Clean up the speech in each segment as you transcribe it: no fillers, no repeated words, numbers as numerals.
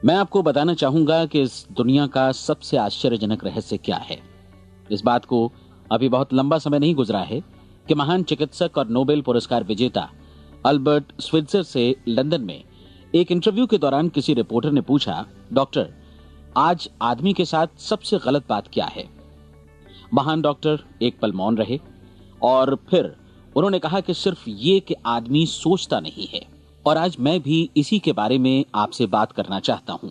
मैं आपको बताना चाहूंगा कि इस दुनिया का सबसे आश्चर्यजनक रहस्य क्या है। इस बात को अभी बहुत लंबा समय नहीं गुजरा है कि महान चिकित्सक और नोबेल पुरस्कार विजेता अल्बर्ट स्विट्जर से लंदन में एक इंटरव्यू के दौरान किसी रिपोर्टर ने पूछा, डॉक्टर, आज आदमी के साथ सबसे गलत बात क्या है। महान डॉक्टर एक पल मौन रहे और फिर उन्होंने कहा कि सिर्फ ये कि आदमी सोचता नहीं है। और आज मैं भी इसी के बारे में आपसे बात करना चाहता हूं।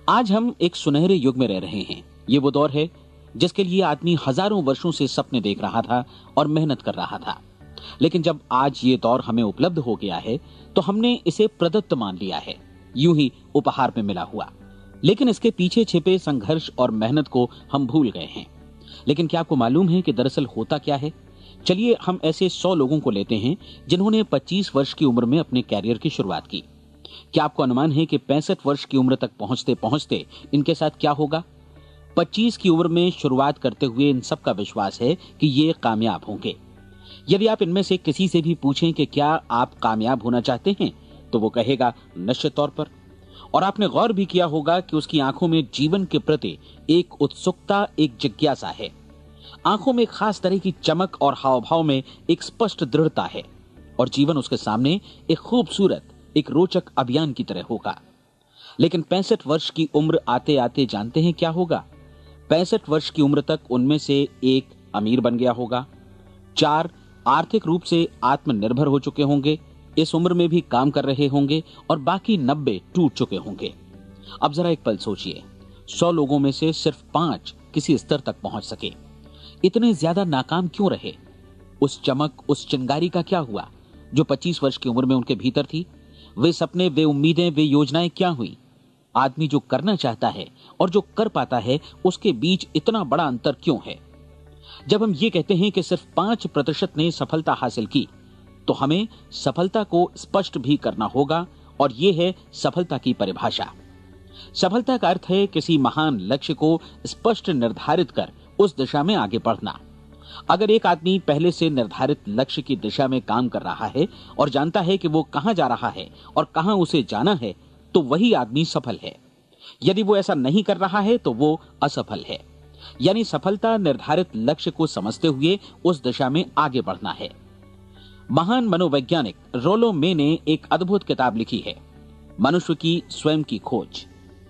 आज हम एक सुनहरे युग में रह रहे हैं। ये वो दौर है जिसके लिए आदमी हजारों वर्षों से सपने देख रहा था और मेहनत कर रहा था। लेकिन जब आज ये दौर हमें उपलब्ध हो गया है तो हमने इसे प्रदत्त मान लिया है, यूं ही उपहार में मिला हुआ। लेकिन इसके पीछे छिपे संघर्ष और मेहनत को हम भूल गए हैं। लेकिन क्या आपको मालूम है कि दरअसल होता क्या है? चलिए हम ऐसे 100 लोगों को लेते हैं जिन्होंने 25 वर्ष की उम्र में अपने कैरियर की शुरुआत की। क्या आपको अनुमान है कि 65 वर्ष की उम्र तक पहुंचते पहुंचते इनके साथ क्या होगा? 25 की उम्र में शुरुआत करते हुए इन सब का विश्वास है कि ये कामयाब होंगे। यदि आप इनमें से किसी से भी पूछें कि क्या आप कामयाब होना चाहते हैं, तो वो कहेगा निश्चित तौर पर। और आपने गौर भी किया होगा कि उसकी आंखों में जीवन के प्रति एक उत्सुकता, एक जिज्ञासा है। आंखों में खास तरह की चमक और हाव भाव में एक स्पष्ट दृढ़ता है और जीवन उसके सामने एक खूबसूरत, एक रोचक अभियान की तरह होगा। लेकिन 65 वर्ष की उम्र आते आते जानते हैं क्या होगा? 65 वर्ष की उम्र तक उनमें से एक अमीर बन गया होगा, 4 आर्थिक रूप से आत्मनिर्भर हो चुके होंगे, इस उम्र में भी काम कर रहे होंगे और बाकी 90 टूट चुके होंगे। अब जरा एक पल सोचिए, 100 लोगों में से सिर्फ 5 किसी स्तर तक पहुंच सके। इतने ज्यादा नाकाम क्यों रहे? उस चमक, उस चिंगारी का क्या हुआ जो 25 वर्ष की उम्र में उनके भीतर थी? वे सपने, वे उम्मीदें, वे योजनाएं क्या हुई? आदमी जो करना चाहता है और जो कर पाता है, उसके बीच इतना बड़ा अंतर क्यों है? जब हम ये कहते हैं कि सिर्फ 5% ने सफलता हासिल की, तो हमें सफलता को स्पष्ट भी करना होगा और यह है सफलता की परिभाषा। सफलता का अर्थ है किसी महान लक्ष्य को स्पष्ट निर्धारित कर उस दिशा में आगे बढ़ना। अगर एक आदमी पहले से निर्धारित लक्ष्य की दिशा में काम कर रहा है और जानता है कि वो कहां जा रहा है और कहां उसे जाना है, तो वही आदमी सफल है। यदि वो ऐसा नहीं कर रहा है तो वो असफल है। यानी सफलता निर्धारित लक्ष्य को समझते हुए उस दिशा में आगे बढ़ना है। महान मनोवैज्ञानिक रोलो मे ने एक अद्भुत किताब लिखी है, मनुष्य की स्वयं की खोज।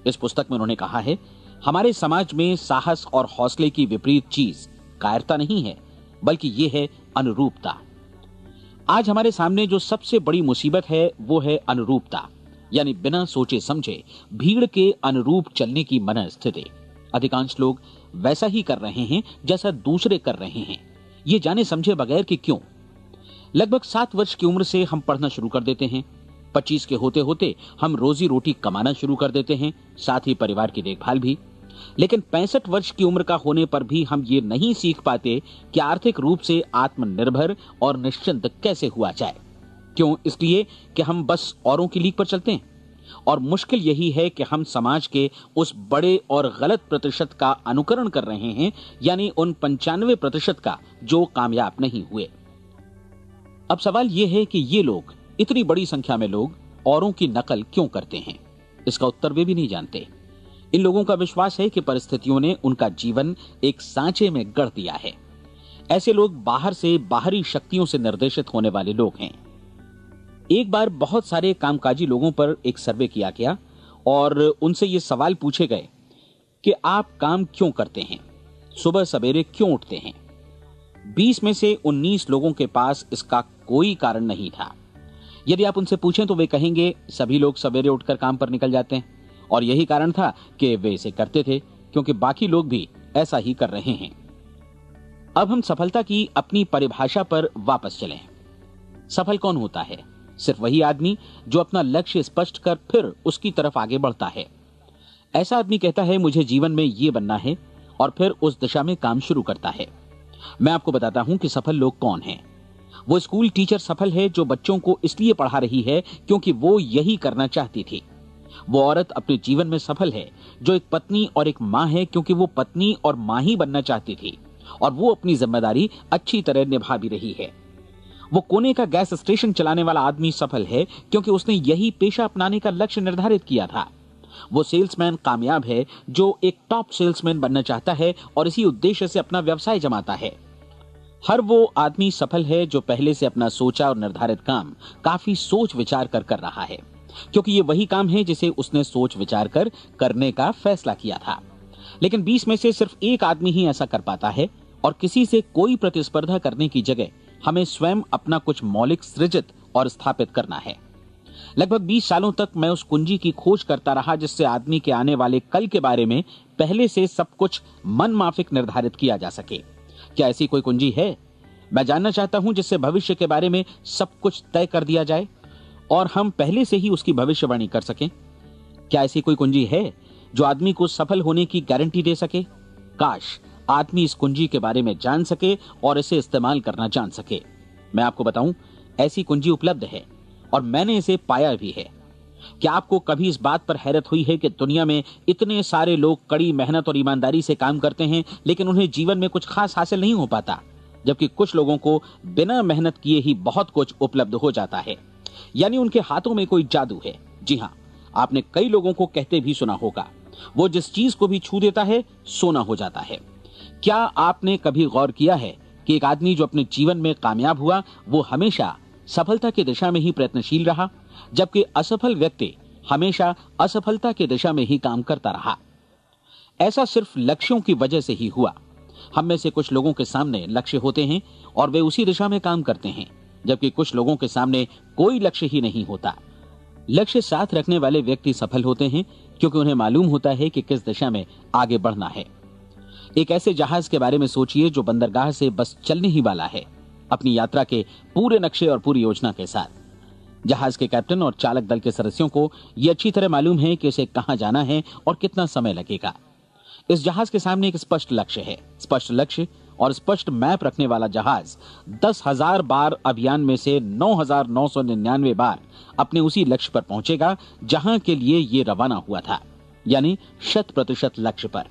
इस पुस्तक में उन्होंने कहा है, हमारे समाज में साहस और हौसले की विपरीत चीज कायरता नहीं है, बल्कि यह है अनुरूपता। आज हमारे सामने जो सबसे बड़ी मुसीबत है वो है अनुरूपता, यानी बिना सोचे समझे भीड़ के अनुरूप चलने की मनस्थिति। अधिकांश लोग वैसा ही कर रहे हैं जैसा दूसरे कर रहे हैं, ये जाने समझे बगैर कि क्यों। लगभग 7 वर्ष की उम्र से हम पढ़ना शुरू कर देते हैं। 25 के होते होते हम रोजी रोटी कमाना शुरू कर देते हैं, साथ ही परिवार की देखभाल भी। लेकिन 65 वर्ष की उम्र का होने पर भी हम ये नहीं सीख पाते कि आर्थिक रूप से आत्मनिर्भर और निश्चिंत कैसे हुआ जाए। क्यों? इसलिए कि हम बस औरों की लीक पर चलते हैं। और मुश्किल यही है कि हम समाज के उस बड़े और गलत प्रतिशत का अनुकरण कर रहे हैं, यानी उन 95% का जो कामयाब नहीं हुए। अब सवाल यह है कि ये लोग, इतनी बड़ी संख्या में लोग, औरों की नकल क्यों करते हैं? इसका उत्तर वे भी नहीं जानते। इन लोगों का विश्वास है कि परिस्थितियों ने उनका जीवन एक सांचे में गढ़ दिया है। ऐसे लोग बाहर से, बाहरी शक्तियों से निर्देशित होने वाले लोग हैं। एक बार बहुत सारे कामकाजी लोगों पर एक सर्वे किया गया और उनसे ये सवाल पूछे गए कि आप काम क्यों करते हैं, सुबह सवेरे क्यों उठते हैं? 20 में से 19 लोगों के पास इसका कोई कारण नहीं था। यदि आप उनसे पूछें तो वे कहेंगे सभी लोग सवेरे उठकर काम पर निकल जाते हैं और यही कारण था कि वे इसे करते थे क्योंकि बाकी लोग भी ऐसा ही कर रहे हैं। अब हम सफलता की अपनी परिभाषा पर वापस चलें। सफल कौन होता है? सिर्फ वही आदमी जो अपना लक्ष्य स्पष्ट कर फिर उसकी तरफ आगे बढ़ता है। ऐसा आदमी कहता है मुझे जीवन में ये बनना है और फिर उस दिशा में काम शुरू करता है। मैं आपको बताता हूं कि सफल लोग कौन हैं। वो स्कूल टीचर सफल है जो बच्चों को इसलिए पढ़ा रही है क्योंकि वो यही करना चाहती थी। वो औरत अपने जीवन में सफल है जो एक पत्नी और एक मां है क्योंकि वो पत्नी और मां ही बनना चाहती थी और वो अपनी जिम्मेदारी अच्छी तरह निभा भी रही है। वो कोने का गैस स्टेशन चलाने वाला आदमी सफल है क्योंकि उसने यही पेशा अपनाने का लक्ष्य निर्धारित किया था। वो सेल्समैन कामयाब है जो एक टॉप सेल्समैन बनना चाहता है और इसी उद्देश्य से अपना व्यवसाय जमाता है। हर वो आदमी सफल है जो पहले से अपना सोचा और निर्धारित काम काफी सोच विचार कर रहा है, क्योंकि ये वही काम है जिसे उसने सोच विचार कर करने का फैसला किया था। लेकिन 20 में से सिर्फ एक आदमी ही ऐसा कर पाता है, और किसी से कोई प्रतिस्पर्धा करने की जगह हमें स्वयं अपना कुछ मौलिक सृजित और स्थापित करना है। लगभग 20 सालों तक मैं उस कुंजी की खोज करता रहा जिससे आदमी के आने वाले कल के बारे में पहले से सब कुछ मन माफिक निर्धारित किया जा सके। क्या ऐसी कोई कुंजी है? मैं जानना चाहता हूं जिससे भविष्य के बारे में सब कुछ तय कर दिया जाए और हम पहले से ही उसकी भविष्यवाणी कर सकें। क्या ऐसी कोई कुंजी है जो आदमी को सफल होने की गारंटी दे सके? काश आदमी इस कुंजी के बारे में जान सके और इसे इस्तेमाल करना जान सके। मैं आपको बताऊं, ऐसी कुंजी उपलब्ध है और मैंने इसे पाया भी है। क्या आपको कभी इस बात पर हैरत हुई है कि दुनिया में इतने सारे लोग कड़ी मेहनत और ईमानदारी से काम करते हैं, लेकिन उन्हें जीवन में कुछ खास हासिल नहीं हो पाता, जबकि कुछ लोगों को बिना मेहनत किए ही बहुत कुछ उपलब्ध हो जाता है। यानी उनके हाथों में कोई जादू है। जी हाँ, आपने कई लोगों को कहते भी सुना होगा, वो जिस चीज को भी छू देता है सोना हो जाता है। क्या आपने कभी गौर किया है कि एक आदमी जो अपने जीवन में कामयाब हुआ वो हमेशा सफलता की दिशा में ही प्रयत्नशील रहा, जबकि असफल व्यक्ति हमेशा असफलता की दिशा में ही काम करता रहा? ऐसा सिर्फ लक्ष्यों की वजह से ही हुआ। हम में से कुछ लोगों के सामने लक्ष्य होते हैं और वे उसी दिशा में काम करते हैं, जबकि कुछ लोगों के सामने कोई लक्ष्य ही नहीं होता। लक्ष्य साथ रखने वाले व्यक्ति सफल होते हैं क्योंकि उन्हें मालूम होता है कि किस दिशा में आगे बढ़ना है। एक ऐसे जहाज के बारे में सोचिए जो बंदरगाह से बस चलने ही वाला है, अपनी यात्रा के पूरे नक्शे और पूरी योजना के साथ। जहाज के कैप्टन और चालक दल के सदस्यों को यह अच्छी तरह मालूम है कि उसे कहां जाना है और कितना समय लगेगा। इस जहाज के सामने एक स्पष्ट लक्ष्य है। स्पष्ट लक्ष्य और स्पष्ट मैप रखने वाला जहाज 10,000 बार अभियान में से 9,999 बार अपने उसी लक्ष्य पर पहुंचेगा जहां के लिए ये रवाना हुआ था, यानी 100% लक्ष्य पर।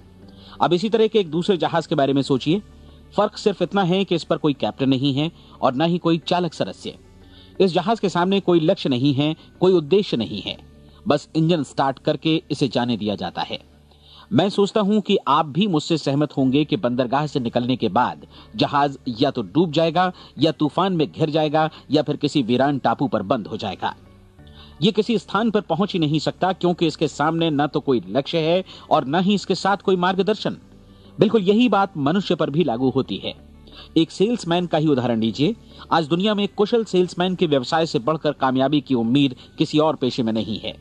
अब इसी तरह के एक दूसरे जहाज के बारे में सोचिए। फर्क सिर्फ इतना है कि इस पर कोई कैप्टन नहीं है और न ही कोई चालक सदस्य। इस जहाज के सामने कोई लक्ष्य नहीं है, कोई उद्देश्य नहीं है, बस इंजन स्टार्ट करके इसे जाने दिया जाता है। मैं सोचता हूं कि आप भी मुझसे सहमत होंगे कि बंदरगाह से निकलने के बाद जहाज या तो डूब जाएगा या तूफान में घिर जाएगा या फिर किसी वीरान टापू पर बंद हो जाएगा। ये किसी स्थान पर पहुंच ही नहीं सकता क्योंकि इसके सामने न तो कोई लक्ष्य है और न ही इसके साथ कोई मार्गदर्शन। बिल्कुल यही बात मनुष्य पर भी लागू होती है। एक सेल्समैन का ही उदाहरण लीजिए। आज दुनिया में कुशल सेल्समैन के व्यवसाय से बढ़कर कामयाबी की उम्मीद किसी और पेशे में नहीं है।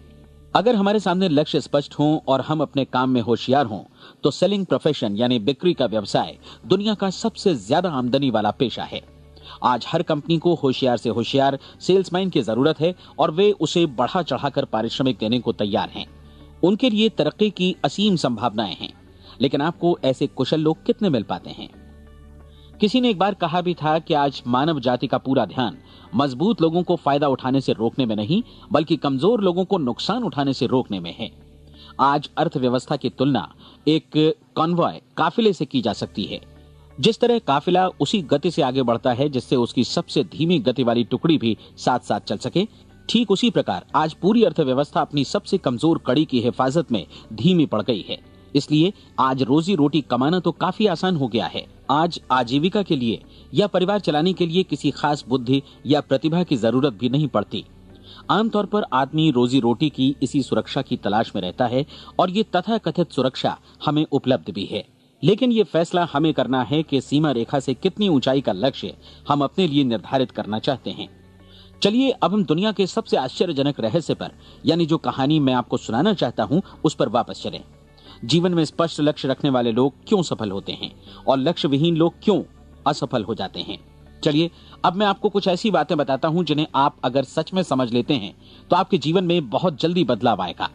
अगर हमारे सामने लक्ष्य स्पष्ट हों और हम अपने काम में होशियार हों तो सेलिंग प्रोफेशन यानी बिक्री का व्यवसाय दुनिया का सबसे ज्यादा आमदनी वाला पेशा है। आज हर कंपनी को होशियार से होशियार सेल्समैन की जरूरत है और वे उसे बढ़ा चढ़ाकर पारिश्रमिक देने को तैयार हैं। उनके लिए तरक्की की असीम संभावनाएं हैं, लेकिन आपको ऐसे कुशल लोग कितने मिल पाते हैं? किसी ने एक बार कहा भी था कि आज मानव जाति का पूरा ध्यान मजबूत लोगों को फायदा उठाने से रोकने में नहीं, बल्कि कमजोर लोगों को नुकसान उठाने से रोकने में है। आज अर्थव्यवस्था की तुलना एक कॉन्वॉय काफिले से की जा सकती है। जिस तरह काफिला उसी गति से आगे बढ़ता है जिससे उसकी सबसे धीमी गति वाली टुकड़ी भी साथ साथ चल सके, ठीक उसी प्रकार आज पूरी अर्थव्यवस्था अपनी सबसे कमजोर कड़ी की हिफाजत में धीमी पड़ गई है। इसलिए आज रोजी रोटी कमाना तो काफी आसान हो गया है। आज आजीविका के लिए या परिवार चलाने के लिए किसी खास बुद्धि या प्रतिभा की जरूरत भी नहीं पड़ती। आमतौर पर आदमी रोजी रोटी की इसी सुरक्षा की तलाश में रहता है और ये तथाकथित सुरक्षा हमें उपलब्ध भी है। लेकिन ये फैसला हमें करना है कि सीमा रेखा से कितनी ऊंचाई का लक्ष्य हम अपने लिए निर्धारित करना चाहते हैं। चलिए अब हम दुनिया के सबसे आश्चर्यजनक रहस्य पर, यानी जो कहानी मैं आपको सुनाना चाहता हूं, उस पर वापस चलें। जीवन में स्पष्ट लक्ष्य रखने वाले लोग क्यों सफल होते हैं और लक्ष्य विहीन लोग क्यों असफल हो जाते हैं? चलिए अब मैं आपको कुछ ऐसी बातें बताता हूं जिन्हें आप अगर सच में समझ लेते हैं तो आपके जीवन में बहुत जल्दी बदलाव आएगा।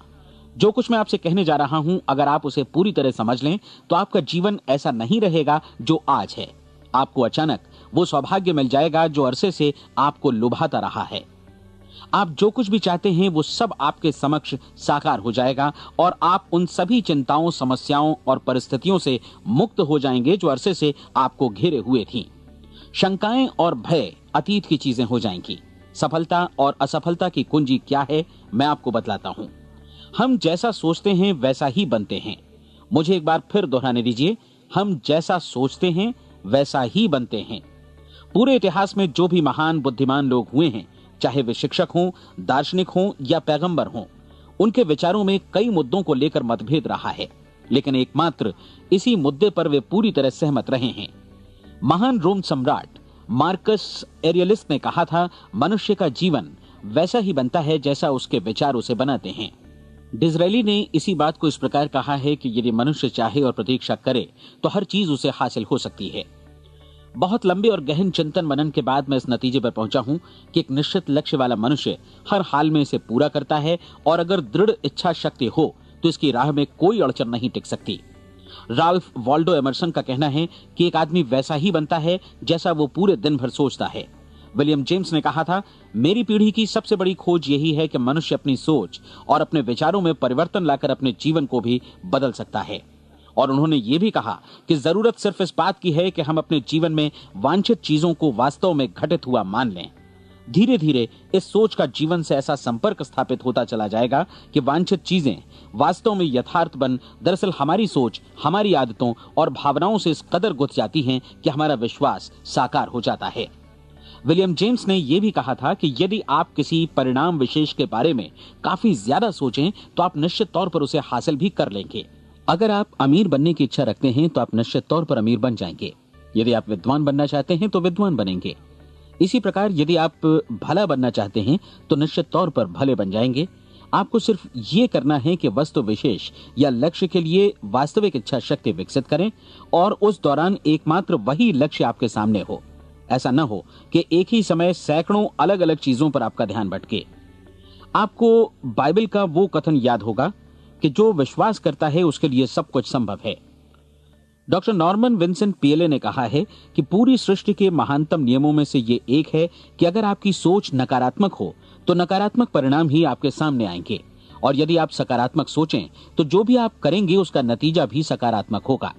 जो कुछ मैं आपसे कहने जा रहा हूं, अगर आप उसे पूरी तरह समझ लें तो आपका जीवन ऐसा नहीं रहेगा जो आज है। आपको अचानक वो सौभाग्य मिल जाएगा जो अरसे से आपको लुभाता रहा है। आप जो कुछ भी चाहते हैं वो सब आपके समक्ष साकार हो जाएगा और आप उन सभी चिंताओं, समस्याओं और परिस्थितियों से मुक्त हो जाएंगे जो अरसे से आपको घेरे हुए थीं। शंकाएं और भय अतीत की चीजें हो जाएंगी। सफलता और असफलता की कुंजी क्या है, मैं आपको बतलाता हूं। हम जैसा सोचते हैं वैसा ही बनते हैं। मुझे एक बार फिर दोहराने दीजिए, हम जैसा सोचते हैं वैसा ही बनते हैं। पूरे इतिहास में जो भी महान बुद्धिमान लोग हुए हैं, चाहे वे शिक्षक हों, दार्शनिक हों या पैगंबर हों, उनके विचारों में कई मुद्दों को लेकर मतभेद रहा है, लेकिन एकमात्र इसी मुद्दे पर वे पूरी तरह सहमत रहे हैं। महान रोम सम्राट मार्कस एरियलिस ने कहा था, मनुष्य का जीवन वैसा ही बनता है जैसा उसके विचार उसे बनाते हैं। डिज़रायली ने इसी बात को इस प्रकार कहा है कि यदि मनुष्य चाहे और प्रतीक्षा करे तो हर चीज उसे हासिल हो सकती है। बहुत लंबे और गहन चिंतन मनन के बाद मैं इस नतीजे पर पहुंचा हूं कि एक निश्चित लक्ष्य वाला मनुष्य हर हाल में इसे पूरा करता है, और अगर दृढ़ इच्छा शक्ति हो तो इसकी राह में कोई अड़चन नहीं टिक सकती। राल्फ वॉल्डो एमर्सन का कहना है कि एक आदमी वैसा ही बनता है जैसा वो पूरे दिन भर सोचता है। विलियम जेम्स ने कहा था, मेरी पीढ़ी की सबसे बड़ी खोज यही है कि मनुष्य अपनी सोच और अपने विचारों में परिवर्तन लाकर अपने जीवन को भी बदल सकता है। और उन्होंने ये भी कहा कि जरूरत सिर्फ इस बात की है कि हम अपने जीवन में वांछित चीजों को वास्तव में घटित हुआ मान लें। धीरे धीरे इस सोच का जीवन से ऐसा संपर्क स्थापित होता चला जाएगा कि वांछित चीजें वास्तव में यथार्थ बन दरअसल हमारी सोच, हमारी आदतों और भावनाओं से इस कदर गुथ जाती हैं कि हमारा विश्वास साकार हो जाता है। विलियम जेम्स ने यह भी कहा था कि यदि आप किसी परिणाम विशेष के बारे में काफी ज्यादा सोचें तो आप निश्चित तौर पर उसे हासिल भी कर लेंगे। अगर आप अमीर बनने की इच्छा रखते हैं तो आप निश्चित तौर पर अमीर बन जाएंगे। यदि आप विद्वान बनना चाहते हैं तो विद्वान बनेंगे। इसी प्रकार यदि आप भला बनना चाहते हैं तो निश्चित तौर पर भले बन जाएंगे। आपको सिर्फ ये करना है कि वस्तु विशेष या लक्ष्य के लिए वास्तविक इच्छा शक्ति विकसित करें और उस दौरान एकमात्र वही लक्ष्य आपके सामने हो। ऐसा न हो कि एक ही समय सैकड़ों अलग अलग चीजों पर आपका ध्यान भटके। आपको बाइबल का वो कथन याद होगा कि जो विश्वास करता है उसके लिए सब कुछ संभव है। डॉक्टर नॉर्मन विंसेंट पीएले ने कहा है कि पूरी सृष्टि के महानतम नियमों में से ये एक है कि अगर आपकी सोच नकारात्मक हो तो नकारात्मक परिणाम ही आपके सामने आएंगे, और यदि आप सकारात्मक सोचें तो जो भी आप करेंगे उसका नतीजा भी सकारात्मक होगा।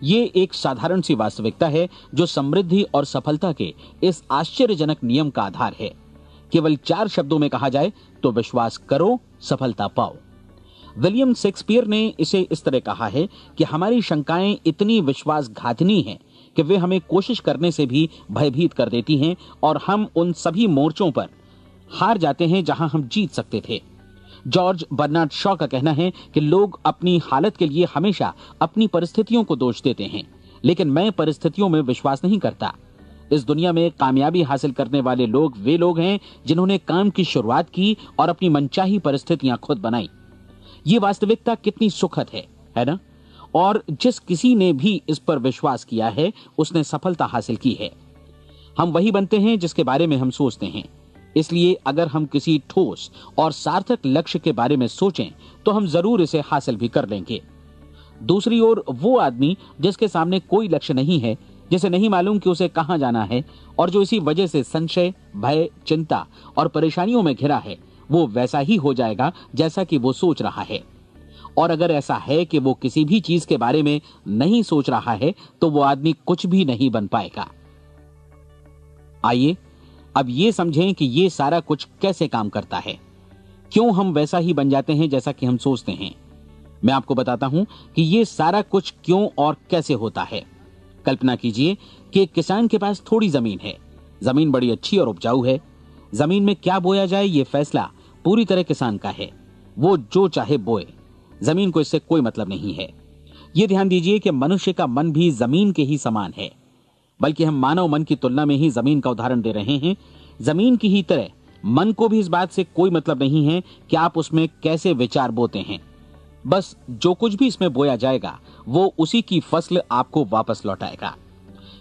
ये एक साधारण सी वास्तविकता है जो समृद्धि और सफलता के इस आश्चर्यजनक नियम का आधार है। केवल 4 शब्दों में कहा जाए तो विश्वास करो, सफलता पाओ। विलियम शेक्सपियर ने इसे इस तरह कहा है कि हमारी शंकाएं इतनी विश्वासघातिनी हैं कि वे हमें कोशिश करने से भी भयभीत कर देती हैं, और हम उन सभी मोर्चों पर हार जाते हैं जहां हम जीत सकते थे। जॉर्ज बर्नार्ड शॉ का कहना है कि लोग अपनी हालत के लिए हमेशा अपनी परिस्थितियों को दोष देते हैं, लेकिन मैं परिस्थितियों में विश्वास नहीं करता। इस दुनिया में कामयाबी हासिल करने वाले लोग वे लोग हैं जिन्होंने काम की शुरुआत की और अपनी मनचाही परिस्थितियां खुद बनाई। ये वास्तविकता कितनी सुखद है ना? और जिस किसी ने भी इस पर विश्वास किया है उसने सफलता हासिल की है। हम वही बनते हैं जिसके बारे में हम सोचते हैं। इसलिए अगर हम किसी ठोस और सार्थक लक्ष्य के बारे में सोचें तो हम जरूर इसे हासिल भी कर लेंगे। दूसरी ओर वो आदमी जिसके सामने कोई लक्ष्य नहीं है, जिसे नहीं मालूम कि उसे कहां जाना है, और जो इसी वजह से संशय, भय, चिंता और परेशानियों में घिरा है, वो वैसा ही हो जाएगा जैसा कि वो सोच रहा है। और अगर ऐसा है कि वो किसी भी चीज के बारे में नहीं सोच रहा है तो वो आदमी कुछ भी नहीं बन पाएगा। आइए अब ये समझें कि ये सारा कुछ कैसे काम करता है, क्यों हम वैसा ही बन जाते हैं जैसा कि हम सोचते हैं। मैं आपको बताता हूं कि ये सारा कुछ क्यों और कैसे होता है। कल्पना कीजिए कि एक किसान के पास थोड़ी जमीन है। जमीन बड़ी अच्छी और उपजाऊ है। जमीन में क्या बोया जाए ये फैसला पूरी तरह किसान का है। वो जो चाहे बोए, जमीन को इससे कोई मतलब नहीं है। ये ध्यान दीजिए कि मनुष्य का मन भी जमीन के ही समान है, बल्कि हम मानव मन की तुलना में ही जमीन का उदाहरण दे रहे हैं। जमीन की ही तरह मन को भी इस बात से कोई मतलब नहीं है कि आप उसमें कैसे विचार बोते हैं। बस जो कुछ भी इसमें बोया जाएगा वो उसी की फसल आपको वापस लौटाएगा।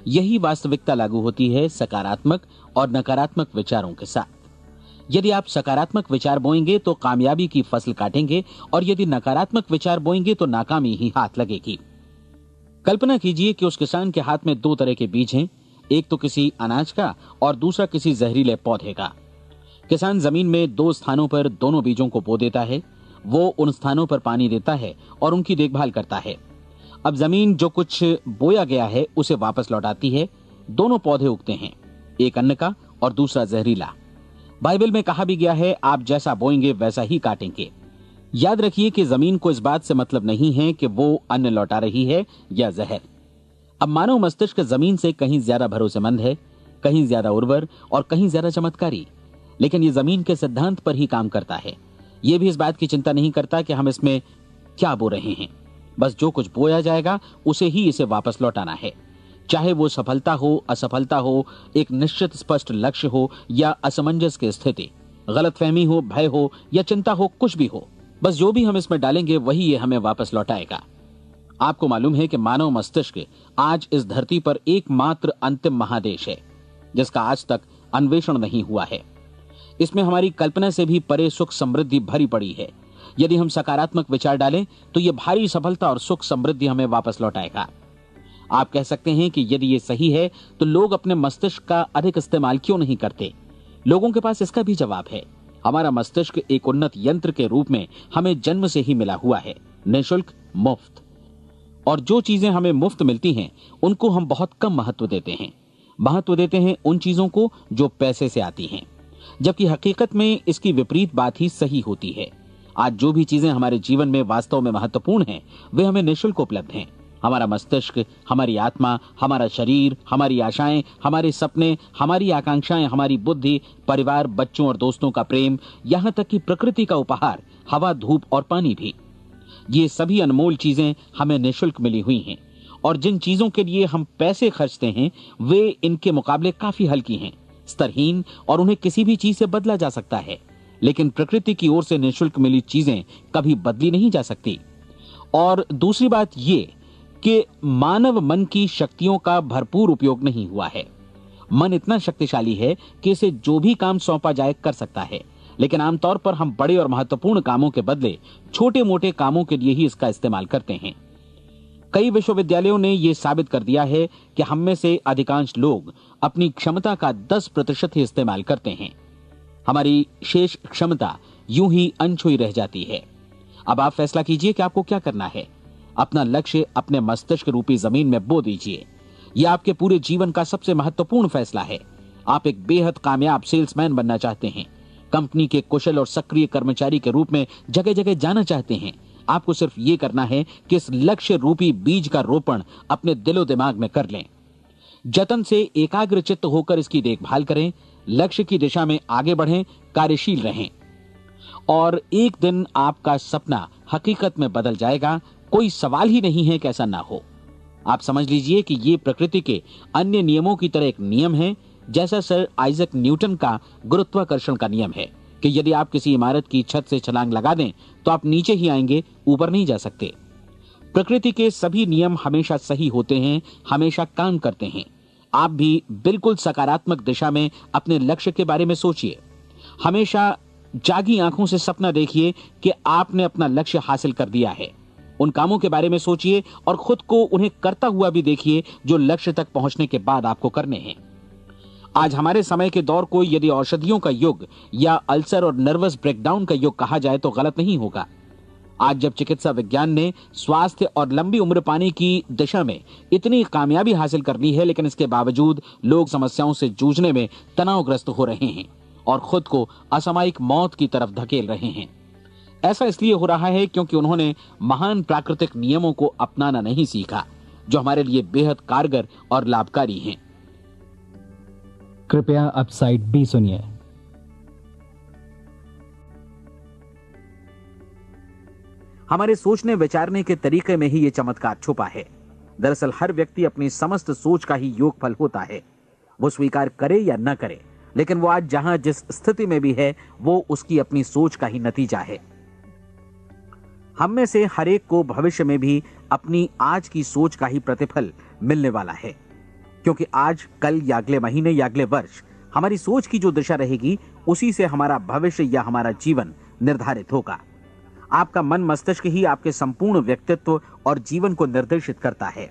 यही वास्तविकता लागू होती है सकारात्मक और नकारात्मक विचारों के साथ। यदि आप सकारात्मक विचार बोएंगे तो कामयाबी की फसल काटेंगे, और यदि नकारात्मक विचार बोएंगे तो नाकामी ही हाथ लगेगी। कल्पना कीजिए कि उस किसान के हाथ में 2 तरह के बीज हैं, एक तो किसी अनाज का और दूसरा किसी जहरीले पौधे का। किसान जमीन में 2 स्थानों पर दोनों बीजों को बो देता है। वो उन स्थानों पर पानी देता है और उनकी देखभाल करता है। अब जमीन जो कुछ बोया गया है उसे वापस लौटाती है। दोनों पौधे उगते हैं, एक अन्न का और दूसरा जहरीला। बाइबल में कहा भी गया है, आप जैसा बोएंगे वैसा ही काटेंगे। याद रखिए कि जमीन को इस बात से मतलब नहीं है कि वो अन्न लौटा रही है या जहर। अब मानव मस्तिष्क जमीन से कहीं ज्यादा भरोसेमंद है, कहीं ज्यादा उर्वर और कहीं ज्यादा चमत्कारी, लेकिन ये जमीन के सिद्धांत पर ही काम करता है। ये भी इस बात की चिंता नहीं करता कि हम इसमें क्या बो रहे हैं। बस जो कुछ बोया जाएगा उसे ही इसे वापस लौटाना है, चाहे वो सफलता हो, असफलता हो, एक निश्चित स्पष्ट लक्ष्य हो या असमंजस की स्थिति, गलतफहमी हो, भय हो या चिंता हो, कुछ भी हो। बस जो भी हम इसमें डालेंगे वही ये हमें वापस लौटाएगा। आपको मालूम है कि मानव मस्तिष्क आज इस धरती पर एकमात्र अंतिम महादेश है जिसका आज तक अन्वेषण नहीं हुआ है। इसमें हमारी कल्पना से भी परे सुख समृद्धि भरी पड़ी है। यदि हम सकारात्मक विचार डालें तो यह भारी सफलता और सुख समृद्धि हमें वापस लौटाएगा। आप कह सकते हैं कि यदि ये सही है तो लोग अपने मस्तिष्क का अधिक इस्तेमाल क्यों नहीं करते? लोगों के पास इसका भी जवाब है। हमारा मस्तिष्क एक उन्नत यंत्र के रूप में हमें जन्म से ही मिला हुआ है, निःशुल्क, मुफ्त। और जो चीजें हमें मुफ्त मिलती हैं उनको हम बहुत कम महत्व देते हैं। महत्व देते हैं उन चीजों को जो पैसे से आती हैं, जबकि हकीकत में इसकी विपरीत बात ही सही होती है। आज जो भी चीजें हमारे जीवन में वास्तव में महत्वपूर्ण हैं वे हमें निःशुल्क उपलब्ध हैं। हमारा मस्तिष्क, हमारी आत्मा, हमारा शरीर, हमारी आशाएं, हमारे सपने, हमारी आकांक्षाएं, हमारी बुद्धि, परिवार, बच्चों और दोस्तों का प्रेम, यहां तक कि प्रकृति का उपहार, हवा, धूप और पानी भी। ये सभी अनमोल चीजें हमें निःशुल्क मिली हुई हैं और जिन चीजों के लिए हम पैसे खर्चते हैं वे इनके मुकाबले काफी हल्की हैं, स्तरहीन, और उन्हें किसी भी चीज से बदला जा सकता है। लेकिन प्रकृति की ओर से निःशुल्क मिली चीजें कभी बदली नहीं जा सकती। और दूसरी बात ये कि मानव मन की शक्तियों का भरपूर उपयोग नहीं हुआ है। मन इतना शक्तिशाली है कि इसे जो भी काम सौंपा जाए कर सकता है, लेकिन आमतौर पर हम बड़े और महत्वपूर्ण कामों के बदले छोटे मोटे कामों के लिए ही इसका इस्तेमाल करते हैं। कई विश्वविद्यालयों ने यह साबित कर दिया है कि हम में से अधिकांश लोग अपनी क्षमता का 10% ही इस्तेमाल करते हैं। हमारी शेष क्षमता यूं ही अनछुई रह जाती है। अब आप फैसला कीजिए कि आपको क्या करना है। अपना लक्ष्य अपने मस्तिष्क रूपी जमीन में बो दीजिए। यह आपके पूरे जीवन का सबसे महत्वपूर्ण फैसला है। आप एक बेहद कामयाब सेल्समैन बनना चाहते हैं, कंपनी के कुशल और सक्रिय कर्मचारी के रूप में जगह जगह जाना चाहते हैं। आपको सिर्फ ये करना है कि इस लक्ष्य रूपी बीज का रोपण अपने दिलो दिमाग में कर लें। जतन से एकाग्रचित्त होकर इसकी देखभाल करें, लक्ष्य की दिशा में आगे बढ़ें, कार्यशील रहें और एक दिन आपका सपना हकीकत में बदल जाएगा। कोई सवाल ही नहीं है कि ऐसा ना हो। आप समझ लीजिए कि ये प्रकृति के अन्य नियमों की तरह एक नियम है, जैसा सर आइजैक न्यूटन का गुरुत्वाकर्षण का नियम है कि यदि आप किसी इमारत की छत से छलांग लगा दें तो आप नीचे ही आएंगे, ऊपर नहीं जा सकते। प्रकृति के सभी नियम हमेशा सही होते हैं, हमेशा काम करते हैं। आप भी बिल्कुल सकारात्मक दिशा में अपने लक्ष्य के बारे में सोचिए। हमेशा जागी आंखों से सपना देखिए कि आपने अपना लक्ष्य हासिल कर दिया है। उन कामों के बारे में सोचिए और खुद को उन्हें करता हुआ भी देखिए जो लक्ष्य तक पहुंचने के बाद आपको करने हैं। आज हमारे समय के दौर को यदि औषधियों का युग या अल्सर और नर्वस ब्रेकडाउन का युग कहा जाए तो गलत नहीं होगा। आज जब चिकित्सा विज्ञान ने स्वास्थ्य और लंबी उम्र पाने की दिशा में इतनी कामयाबी हासिल कर ली है, लेकिन इसके बावजूद लोग समस्याओं से जूझने में तनावग्रस्त हो रहे हैं और खुद को असामयिक मौत की तरफ धकेल रहे हैं। ऐसा इसलिए हो रहा है क्योंकि उन्होंने महान प्राकृतिक नियमों को अपनाना नहीं सीखा जो हमारे लिए बेहद कारगर और लाभकारी हैं। कृपया अब साइड बी सुनिए। हमारे सोचने विचारने के तरीके में ही ये चमत्कार छुपा है। दरअसल हर व्यक्ति अपनी समस्त सोच का ही योगफल होता है। वो स्वीकार करे या न करे, लेकिन वो आज जहां जिस स्थिति में भी है वो उसकी अपनी सोच का ही नतीजा है। हम में से हर एक को भविष्य में भी अपनी आज की सोच का ही प्रतिफल मिलने वाला है, क्योंकि आज, कल या अगले महीने या अगले वर्ष हमारी सोच की जो दिशा रहेगी उसी से हमारा भविष्य या हमारा जीवन निर्धारित होगा। आपका मन मस्तिष्क ही आपके संपूर्ण व्यक्तित्व और जीवन को निर्देशित करता है।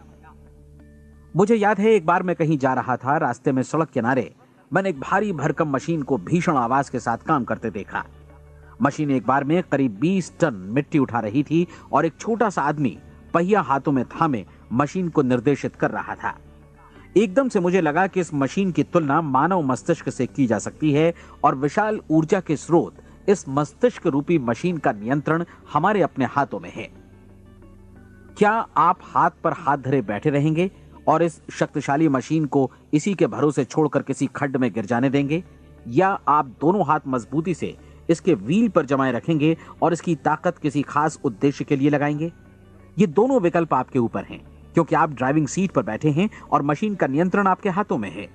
मुझे याद है एक बार मैं कहीं जा रहा था, रास्ते में सड़क किनारे मैंने एक भारी भरकम मशीन को भीषण आवाज के साथ काम करते देखा। मशीन एक बार में करीब 20 टन मिट्टी उठा रही थी और एक छोटा सा आदमी पहिया हाथों में थामे मशीन को निर्देशित कर रहा था। एकदम से मुझे लगा कि इस मशीन की तुलना मानव मस्तिष्क से की जा सकती है और विशाल ऊर्जा के स्रोत इस मस्तिष्क रूपी मशीन का नियंत्रण हमारे अपने हाथों में है। क्या आप हाथ पर हाथ धरे बैठे रहेंगे और इस शक्तिशाली मशीन को इसी के भरोसे छोड़कर किसी खड्ड में गिर जाने देंगे, या आप दोनों हाथ मजबूती से इसके व्हील पर जमाए रखेंगे और इसकी ताकत किसी खास उद्देश्य के लिए लगाएंगे? ये दोनों विकल्प आपके ऊपर हैं, क्योंकि आप ड्राइविंग सीट पर बैठे हैं और मशीन का नियंत्रण आपके हाथों में है।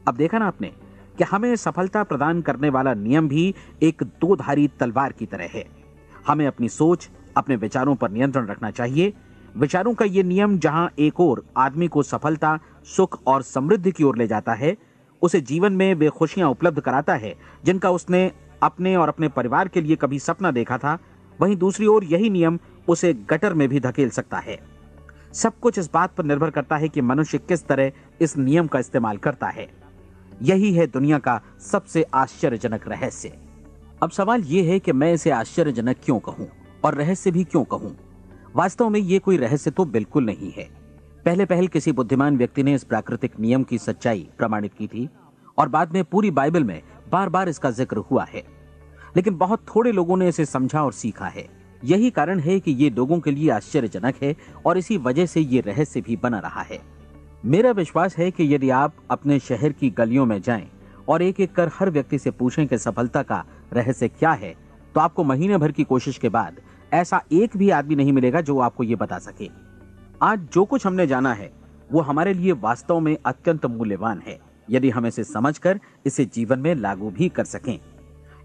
अब देखा ना आपने कि हमें सफलता प्रदान करने वाला नियम भी एक दो-धारी तलवार की तरह है। हमें अपनी सोच, अपने विचारों पर नियंत्रण रखना चाहिए। विचारों का यह नियम जहां एक ओर आदमी को सफलता, सुख और समृद्धि की ओर ले जाता है, उसे जीवन में वे खुशियां उपलब्ध कराता है जिनका उसने अपने और अपने परिवार के लिए कभी सपना देखा था, वहीं दूसरी ओर यही नियम उसे गटर में भी धकेल सकता है। सब कुछ इस बात पर निर्भर करता है कि मनुष्य किस तरह इस नियम का इस्तेमाल करता है। यही है दुनिया का सबसे आश्चर्यजनक रहस्य। अब सवाल यह है कि मैं इसे आश्चर्यजनक क्यों कहूं और रहस्य भी क्यों कहूं? वास्तव में यह कोई रहस्य तो बिल्कुल नहीं है। पहले पहल किसी बुद्धिमान व्यक्ति ने इस प्राकृतिक नियम की सच्चाई प्रमाणित की थी और बाद में पूरी बाइबल में बार बार इसका जिक्र हुआ है, लेकिन बहुत थोड़े लोगों ने इसे समझा और सीखा है। यही कारण है कि ये लोगों के लिए आश्चर्यजनक है और इसी वजह से ये रहस्य भी बना रहा है। मेरा विश्वास है कि यदि आप अपने शहर की गलियों में जाएं और एक एक कर हर व्यक्ति से पूछें कि सफलता का रहस्य क्या है, तो आपको महीने भर की कोशिश के बाद ऐसा एक भी आदमी नहीं मिलेगा जो आपको ये बता सके। आज जो कुछ हमने जाना है वो हमारे लिए वास्तव में अत्यंत मूल्यवान है, यदि हम इसे समझकर इसे जीवन में लागू भी कर सकें।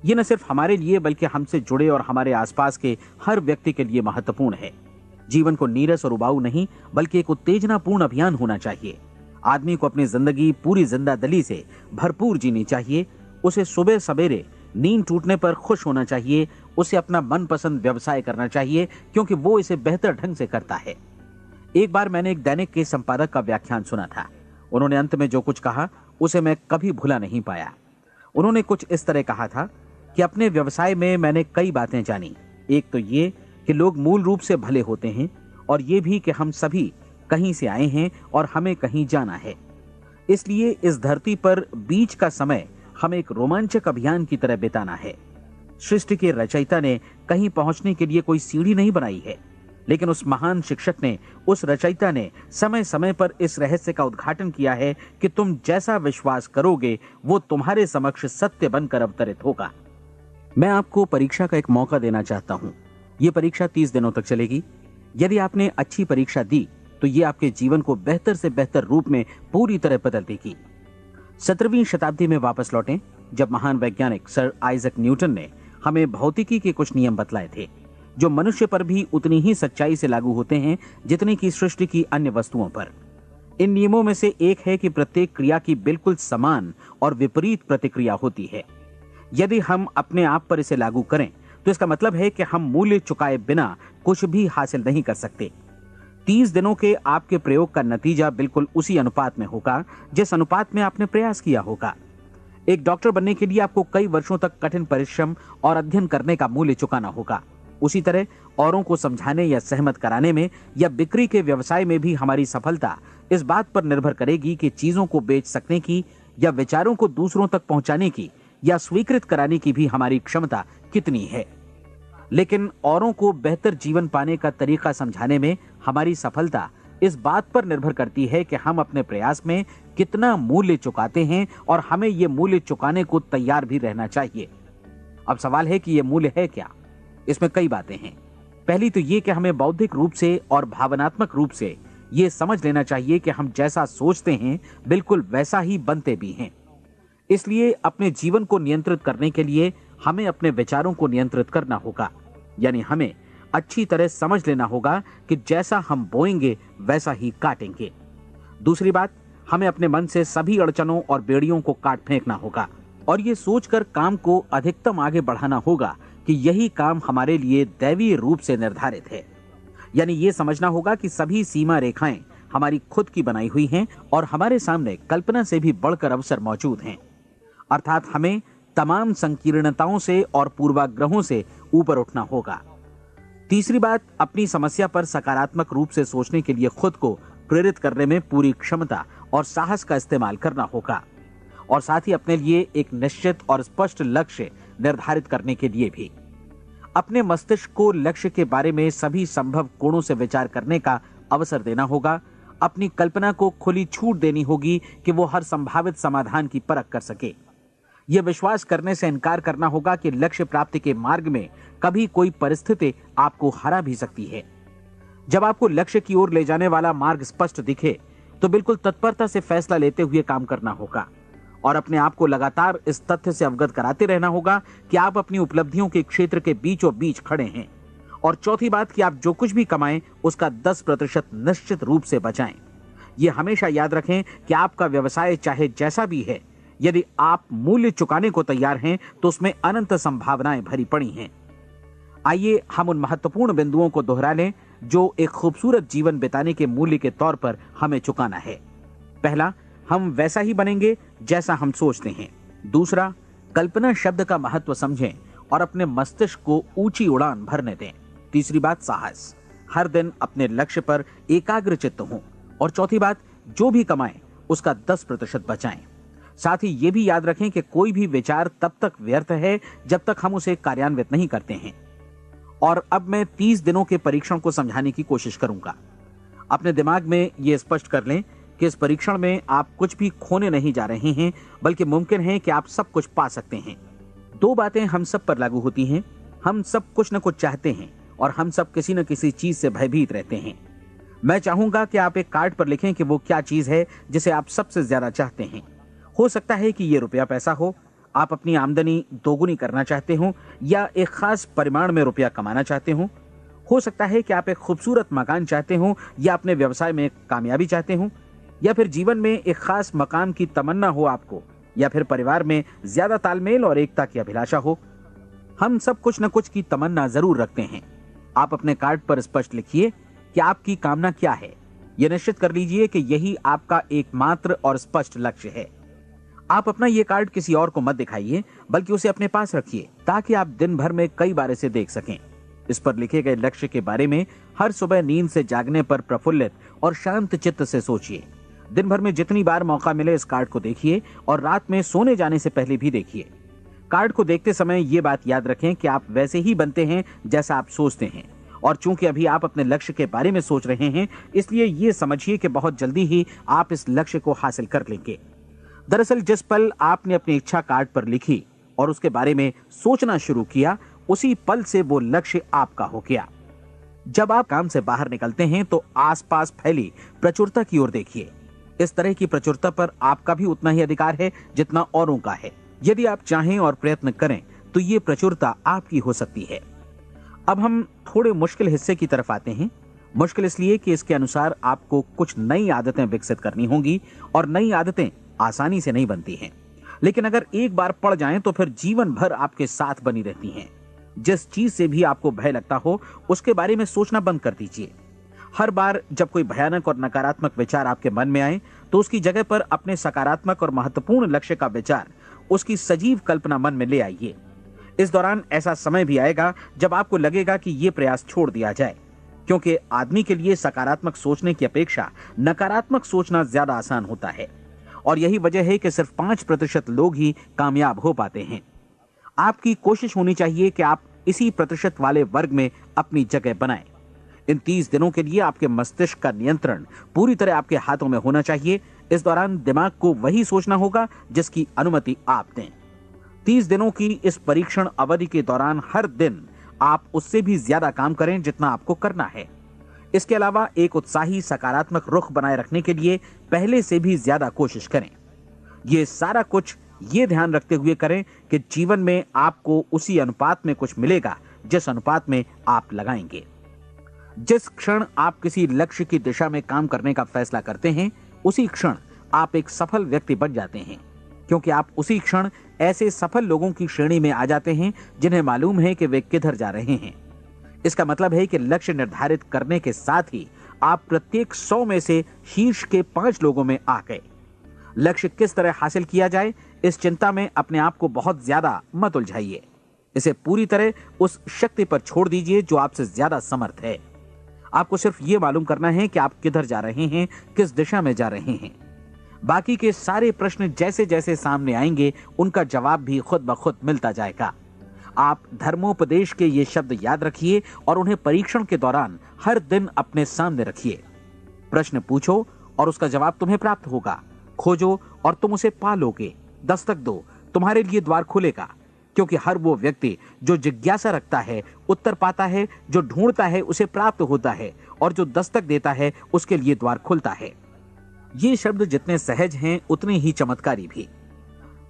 ये न सिर्फ हमारे लिए बल्कि हमसे जुड़े और हमारे आसपास के हर व्यक्ति के लिए महत्वपूर्ण है। जीवन को नीरस और उबाऊ नहीं बल्कि एक उत्तेजनापूर्ण अभियान होना चाहिए। आदमी को अपनी जिंदगी पूरी जिंदादिली से भरपूर जीनी चाहिए। उसे सुबह सवेरे नींद टूटने पर खुश होना चाहिए। उसे अपना मनपसंद व्यवसाय करना चाहिए क्योंकि वो इसे बेहतर ढंग से करता है। एक बार मैंने एक दैनिक के संपादक का व्याख्यान सुना था। उन्होंने अंत में जो कुछ कहा उसे मैं कभी भुला नहीं पाया। उन्होंने कुछ इस तरह कहा था कि अपने व्यवसाय में मैंने कई बातें जानी। एक तो ये कि लोग मूल रूप से भले होते हैं और ये भी कि हम सभी कहीं से आए हैं और हमें कहीं जाना है। इसलिए इस धरती पर बीच का समय हमें एक रोमांचक अभियान की तरह बिताना है। सृष्टि के रचयिता ने कहीं पहुंचने के लिए कोई सीढ़ी नहीं बनाई है, लेकिन उस महान शिक्षक ने, उस रचयिता ने समय समय पर इस रहस्य का उद्घाटन किया है कि तुम जैसा विश्वास करोगे वो तुम्हारे समक्ष सत्य बनकर अवतरित होगा। मैं आपको परीक्षा का एक मौका देना चाहता हूं। यह परीक्षा 30 दिनों तक चलेगी। यदि आपने अच्छी परीक्षा दी तो ये आपके जीवन को बेहतर से बेहतर रूप में पूरी तरह बदल देगी। 17वीं शताब्दी में वापस लौटें, जब महान वैज्ञानिक सर आइजक न्यूटन ने हमें भौतिकी के कुछ नियम बतलाए थे, जो मनुष्य पर भी उतनी ही सच्चाई से लागू होते हैं जितनी की सृष्टि की अन्य वस्तुओं पर। इन नियमों में से एक है कि प्रत्येक क्रिया की बिल्कुल समान और विपरीत प्रतिक्रिया होती है। यदि हम अपने आप पर इसे लागू करें तो इसका मतलब है कि हम मूल्य चुकाए बिना कुछ भी हासिल नहीं कर सकते। 30 दिनों के आपके प्रयोग का नतीजा बिल्कुल उसी अनुपात में होगा जिस अनुपात में आपने प्रयास किया होगा। एक डॉक्टर बनने के लिए आपको कई वर्षों तक कठिन परिश्रम और अध्ययन करने का मूल्य चुकाना होगा। उसी तरह औरों को समझाने या सहमत कराने में या बिक्री के व्यवसाय में भी हमारी सफलता इस बात पर निर्भर करेगी कि चीजों को बेच सकने की या विचारों को दूसरों तक पहुंचाने की या स्वीकृत कराने की भी हमारी क्षमता कितनी है। लेकिन औरों को बेहतर जीवन पाने का तरीका समझाने में हमारी सफलता इस बात पर निर्भर करती है कि हम अपने प्रयास में कितना मूल्य चुकाते हैं और हमें यह मूल्य चुकाने को तैयार भी रहना चाहिए। अब सवाल है कि यह मूल्य है क्या? इसमें कई बातें हैं। पहली तो यह कि हमें बौद्धिक रूप से और भावनात्मक रूप से यह समझ लेना चाहिए कि हम जैसा सोचते हैं बिल्कुल वैसा ही बनते भी हैं। इसलिए अपने जीवन को नियंत्रित करने के लिए हमें अपने विचारों को नियंत्रित करना होगा। यानी हमें अच्छी तरह समझ लेना होगा कि जैसा हम बोएंगे वैसा ही काटेंगे। दूसरी बात, हमें अपने मन से सभी अड़चनों और बेड़ियों को काट फेंकना होगा और ये सोचकर काम को अधिकतम आगे बढ़ाना होगा कि यही काम हमारे लिए दैवीय रूप से निर्धारित है। यानी ये समझना होगा कि सभी सीमा रेखाएं हमारी खुद की बनाई हुई हैं और हमारे सामने कल्पना से भी बढ़कर अवसर मौजूद हैं। अर्थात हमें तमाम संकीर्णताओं से और पूर्वाग्रहों से ऊपर उठना होगा। तीसरी बात, अपनी समस्या पर सकारात्मक रूप से सोचने के लिए खुद को प्रेरित करने में पूरी क्षमता और साहस का इस्तेमाल करना होगा और साथ ही अपने लिए एक निश्चित और स्पष्ट लक्ष्य निर्धारित करने के लिए भी। अपने मस्तिष्क को लक्ष्य के बारे में सभी संभव कोणों से विचार करने का अवसर देना होगा। अपनी कल्पना को खुली छूट देनी होगी कि वो हर संभावित समाधान की परख कर सके। यह विश्वास करने से इनकार करना होगा कि लक्ष्य प्राप्ति के मार्ग में कभी कोई परिस्थिति आपको हरा भी सकती है। जब आपको लक्ष्य की ओर ले जाने वाला मार्ग स्पष्ट दिखे तो बिल्कुल तत्परता से फैसला लेते हुए काम करना होगा और अपने आप को लगातार इस तथ्य से अवगत कराते रहना होगा कि आप अपनी उपलब्धियों के क्षेत्र के बीचों बीच खड़े हैं। और चौथी बात कि आप जो कुछ भी कमाएं उसका 10% निश्चित रूप से बचाएं। यह हमेशा याद रखें कि आपका व्यवसाय चाहे जैसा भी है, यदि आप मूल्य चुकाने को तैयार हैं तो उसमें अनंत संभावनाएं भरी पड़ी हैं। आइए हम उन महत्वपूर्ण बिंदुओं को दोहरा लें जो एक खूबसूरत जीवन बिताने के मूल्य के तौर पर हमें चुकाना है। पहला, हम वैसा ही बनेंगे जैसा हम सोचते हैं। दूसरा, कल्पना शब्द का महत्व समझें और अपने मस्तिष्क को ऊंची उड़ान भरने दें। तीसरी बात, साहस, हर दिन अपने लक्ष्य पर एकाग्र चित्त हों। और चौथी बात, जो भी कमाएं उसका 10% बचाएं। साथ ही ये भी याद रखें कि कोई भी विचार तब तक व्यर्थ है जब तक हम उसे कार्यान्वित नहीं करते हैं। और अब मैं 30 दिनों के परीक्षण को समझाने की कोशिश करूंगा। अपने दिमाग में यह स्पष्ट कर लें कि इस परीक्षण में आप कुछ भी खोने नहीं जा रहे हैं, बल्कि मुमकिन है कि आप सब कुछ पा सकते हैं। 2 बातें हम सब पर लागू होती हैं। हम सब कुछ न कुछ चाहते हैं और हम सब किसी न किसी चीज से भयभीत रहते हैं। मैं चाहूंगा कि आप एक कार्ड पर लिखें कि वो क्या चीज है जिसे आप सबसे ज्यादा चाहते हैं। हो सकता है कि ये रुपया पैसा हो, आप अपनी आमदनी दोगुनी करना चाहते हो, या एक खास परिमाण में रुपया कमाना चाहते हो सकता है कि आप एक खूबसूरत मकान चाहते हो, या अपने व्यवसाय में कामयाबी चाहते हो, या फिर जीवन में एक खास मकाम की तमन्ना हो आपको, या फिर परिवार में ज्यादा तालमेल और एकता की अभिलाषा हो। हम सब कुछ न कुछ की तमन्ना जरूर रखते हैं। आप अपने कार्ड पर स्पष्ट लिखिए कि आपकी कामना क्या है। यह निश्चित कर लीजिए कि यही आपका एकमात्र और स्पष्ट लक्ष्य है। आप अपना यह कार्ड किसी और को मत दिखाइए, बल्कि उसे अपने पास रखिए ताकि आप दिन भर में कई बार इसे देख सकें। इस पर लिखे गए लक्ष्य के बारे में हर सुबह नींद से जागने पर प्रफुल्लित और शांत चित्त से सोचिए। दिन भर में जितनी बार मौका मिले इस कार्ड को देखिए और रात में सोने जाने से पहले भी देखिए। कार्ड को देखते समय ये बात याद रखें कि आप वैसे ही बनते हैं जैसा आप सोचते हैं। और चूंकि अभी आप अपने लक्ष्य के बारे में सोच रहे हैं, इसलिए ये समझिए कि बहुत जल्दी ही आप इस लक्ष्य को हासिल कर लेंगे। दरअसल जिस पल आपने अपनी इच्छा कार्ड पर लिखी और उसके बारे में सोचना शुरू किया, उसी पल से वो लक्ष्य आपका हो गया। जब आप काम से बाहर निकलते हैं तो आसपास फैली प्रचुरता की ओर देखिए। इस तरह की प्रचुरता पर आपका भी उतना ही अधिकार है जितना औरों का है। यदि आप चाहें और प्रयत्न करें तो ये प्रचुरता आपकी हो सकती है। अब हम थोड़े मुश्किल हिस्से की तरफ आते हैं। मुश्किल इसलिए कि इसके अनुसार आपको कुछ नई आदतें विकसित करनी होंगी और नई आदतें आसानी से नहीं बनती हैं, लेकिन अगर एक बार पड़ जाएं तो फिर जीवन भर आपके साथ बनी रहती हैं। जिस चीज से भी आपको भय लगता हो उसके बारे में सोचना बंद कर दीजिए। हर बार जब कोई भयानक और नकारात्मक विचार आपके मन में आए तो उसकी जगह पर अपने सकारात्मक और महत्वपूर्ण लक्ष्य का विचार, उसकी सजीव कल्पना मन में ले आइए। इस दौरान ऐसा समय भी आएगा जब आपको लगेगा कि यह प्रयास छोड़ दिया जाए, क्योंकि आदमी के लिए सकारात्मक सोचने की अपेक्षा नकारात्मक सोचना ज्यादा आसान होता है। और यही वजह है कि सिर्फ 5% लोग ही कामयाब हो पाते हैं। आपकी कोशिश होनी चाहिए कि आप इसी प्रतिशत वाले वर्ग में अपनी जगह बनाएं। इन 30 दिनों के लिए आपके मस्तिष्क का नियंत्रण पूरी तरह आपके हाथों में होना चाहिए। इस दौरान दिमाग को वही सोचना होगा जिसकी अनुमति आप दें। 30 दिनों की इस परीक्षण अवधि के दौरान हर दिन आप उससे भी ज्यादा काम करें जितना आपको करना है। इसके अलावा एक उत्साही सकारात्मक रुख बनाए रखने के लिए पहले से भी ज्यादा कोशिश करें। ये सारा कुछ ये ध्यान रखते हुए करें कि जीवन में आपको उसी अनुपात में कुछ मिलेगा जिस अनुपात में आप लगाएंगे। जिस क्षण आप किसी लक्ष्य की दिशा में काम करने का फैसला करते हैं, उसी क्षण आप एक सफल व्यक्ति बन जाते हैं, क्योंकि आप उसी क्षण ऐसे सफल लोगों की श्रेणी में आ जाते हैं जिन्हें मालूम है कि वे किधर जा रहे हैं। इसका मतलब है कि लक्ष्य निर्धारित करने के साथ ही आप प्रत्येक 100 में से शीर्ष के 5 लोगों में आ गए। लक्ष्य किस तरह हासिल किया जाए, इस चिंता में अपने आप को बहुत ज्यादा मत उलझाइए। इसे पूरी तरह उस शक्ति पर छोड़ दीजिए जो आपसे ज्यादा समर्थ है। आपको सिर्फ ये मालूम करना है कि आप किधर जा रहे हैं, किस दिशा में जा रहे हैं। बाकी के सारे प्रश्न जैसे जैसे सामने आएंगे उनका जवाब भी खुद ब खुद मिलता जाएगा। आप धर्मोपदेश के ये शब्द याद रखिए और उन्हें परीक्षण के दौरान हर दिन अपने सामने रखिए। प्रश्न पूछो और उसका जवाब तुम्हें प्राप्त होगा। खोजो और तुम उसे पा लोगे। दस्तक दो, तुम्हारे लिए द्वार खुलेगा, क्योंकि हर वो व्यक्ति जो जिज्ञासा रखता है उत्तर पाता है, जो ढूंढता है उसे प्राप्त होता है, और जो दस्तक देता है उसके लिए द्वार खुलता है। ये शब्द जितने सहज हैं उतने ही चमत्कारी भी।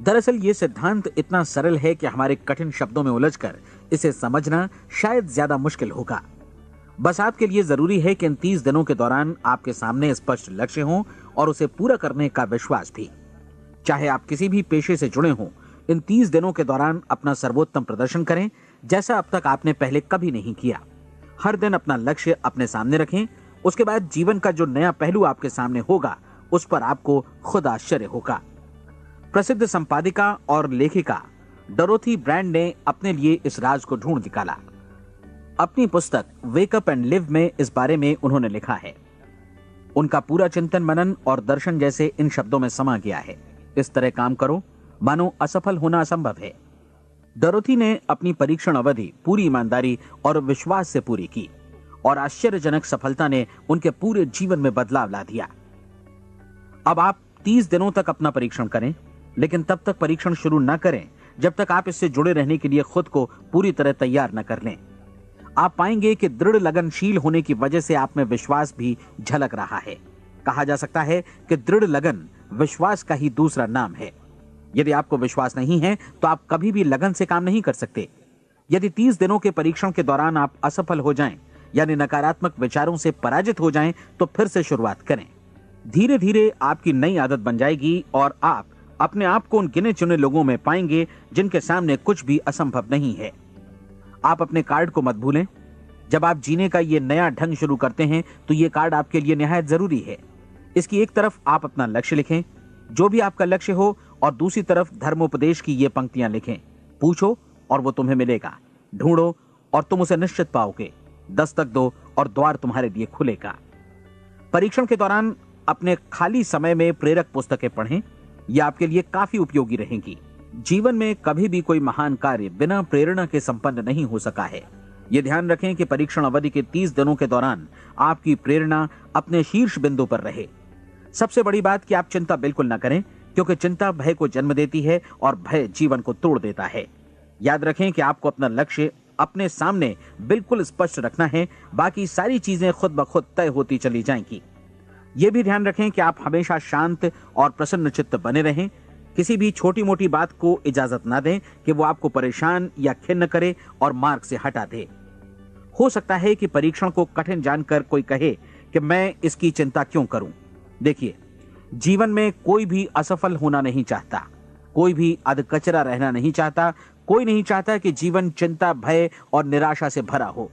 दरअसल ये सिद्धांत इतना सरल है कि हमारे कठिन शब्दों में उलझकर इसे समझना शायद ज्यादा मुश्किल होगा। बस आपके लिए जरूरी है कि इन 30 दिनों के दौरान आपके सामने स्पष्ट लक्ष्य हो और उसे पूरा करने का विश्वास भी। चाहे आप किसी भी पेशे से जुड़े हों, इन 30 दिनों के दौरान अपना सर्वोत्तम प्रदर्शन करें, जैसा अब तक आपने पहले कभी नहीं किया। हर दिन अपना लक्ष्य अपने सामने रखें। उसके बाद जीवन का जो नया पहलू आपके सामने होगा उस पर आपको खुद आश्चर्य होगा। प्रसिद्ध संपादिका और लेखिका डोरोथी ब्रैंड ने अपने लिए इस राज को ढूंढ निकाला। अपनी पुस्तक वेक अप एंड लिव में इस बारे में उन्होंने लिखा है। उनका पूरा चिंतन मनन और दर्शन जैसे इन शब्दों में समा गया है। इस तरह काम करो मानो असफल होना असंभव है। डोरोथी ने अपनी परीक्षण अवधि पूरी ईमानदारी और विश्वास से पूरी की और आश्चर्यजनक सफलता ने उनके पूरे जीवन में बदलाव ला दिया। अब आप 30 दिनों तक अपना परीक्षण करें, लेकिन तब तक परीक्षण शुरू न करें जब तक आप इससे जुड़े रहने के लिए खुद को पूरी तरह तैयार न कर लें। आप पाएंगे कि दृढ़ लगनशील होने की वजह से आप में विश्वास भी झलक रहा है। कहा जा सकता है कि दृढ़ लगन विश्वास का ही दूसरा नाम है। यदि आपको विश्वास नहीं है तो आप कभी भी लगन से काम नहीं कर सकते। यदि 30 दिनों के परीक्षण के दौरान आप असफल हो जाएं, यानी नकारात्मक विचारों से पराजित हो जाएं, तो फिर से शुरुआत करें। धीरे धीरे आपकी नई आदत बन जाएगी और आप अपने आप को उन गिने चुने लोगों में पाएंगे जिनके सामने कुछ भी असंभव नहीं है। आप अपने कार्ड को मत भूलें। जब आप जीने का ये नया ढंग शुरू करते हैं तो ये कार्ड आपके लिए निहायत जरूरी है। इसकी एक तरफ आप अपना लक्ष्य लिखें, जो भी आपका लक्ष्य हो, और दूसरी तरफ धर्मोपदेश की ये पंक्तियां लिखें। पूछो और वो तुम्हें मिलेगा, ढूंढो और तुम उसे निश्चित पाओगे, दस्तक दो और द्वार तुम्हारे लिए खुलेगा। परीक्षण के दौरान अपने खाली समय में प्रेरक पुस्तकें पढ़ें। ये आपके लिए काफी उपयोगी रहेंगी। जीवन में कभी भी कोई महान कार्य बिना प्रेरणा के संपन्न नहीं हो सका है। ये ध्यान रखें कि परीक्षण अवधि के 30 दिनों के दौरान आपकी प्रेरणा अपने शीर्ष बिंदु पर रहे। सबसे बड़ी बात कि आप चिंता बिल्कुल न करें, क्योंकि चिंता भय को जन्म देती है और भय जीवन को तोड़ देता है। याद रखें कि आपको अपना लक्ष्य अपने सामने बिल्कुल स्पष्ट रखना है, बाकी सारी चीजें खुद ब खुद तय होती चली जाएंगी। ये भी ध्यान रखें कि आप हमेशा शांत और प्रसन्न चित्त बने रहें। किसी भी छोटी मोटी बात को इजाजत ना दें कि वो आपको परेशान या खिन्न करे और मार्ग से हटा दे। हो सकता है कि परीक्षण को कठिन जानकर कोई कहे कि मैं इसकी चिंता क्यों करूं। देखिए, जीवन में कोई भी असफल होना नहीं चाहता, कोई भी अधकचरा रहना नहीं चाहता, कोई नहीं चाहता कि जीवन चिंता, भय और निराशा से भरा हो।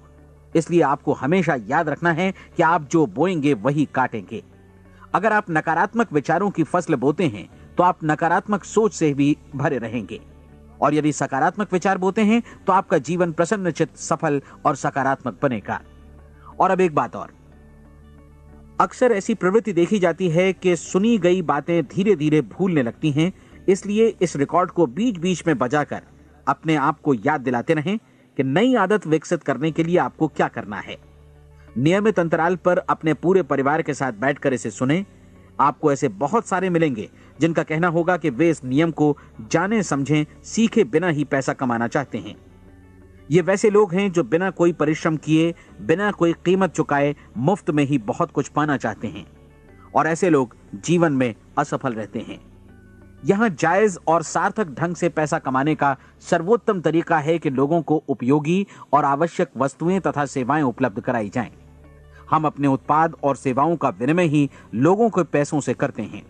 इसलिए आपको हमेशा याद रखना है कि आप जो बोएंगे वही काटेंगे। अगर आप नकारात्मक विचारों की फसल बोते हैं तो आप नकारात्मक सोच से भी भरे रहेंगे, और यदि सकारात्मक विचार बोते हैं तो आपका जीवन प्रसन्नचित्त, सफल और सकारात्मक बनेगा। और अब एक बात और, अक्सर ऐसी प्रवृत्ति देखी जाती है कि सुनी गई बातें धीरे धीरे भूलने लगती हैं। इसलिए इस रिकॉर्ड को बीच बीच में बजाकर अपने आप को याद दिलाते रहें कि नई आदत विकसित करने के लिए आपको क्या करना है। नियमित अंतराल पर अपने पूरे परिवार के साथ बैठकर इसे सुनें। आपको ऐसे बहुत सारे मिलेंगे जिनका कहना होगा कि वे इस नियम को जाने समझें सीखे बिना ही पैसा कमाना चाहते हैं। ये वैसे लोग हैं जो बिना कोई परिश्रम किए, बिना कोई कीमत चुकाए मुफ्त में ही बहुत कुछ पाना चाहते हैं, और ऐसे लोग जीवन में असफल रहते हैं। यहां जायज और सार्थक ढंग से पैसा कमाने का सर्वोत्तम तरीका है कि लोगों को उपयोगी और आवश्यक वस्तुएं तथा सेवाएं उपलब्ध कराई जाएं। हम अपने उत्पाद और सेवाओं का विनिमय ही लोगों के पैसों से करते हैं।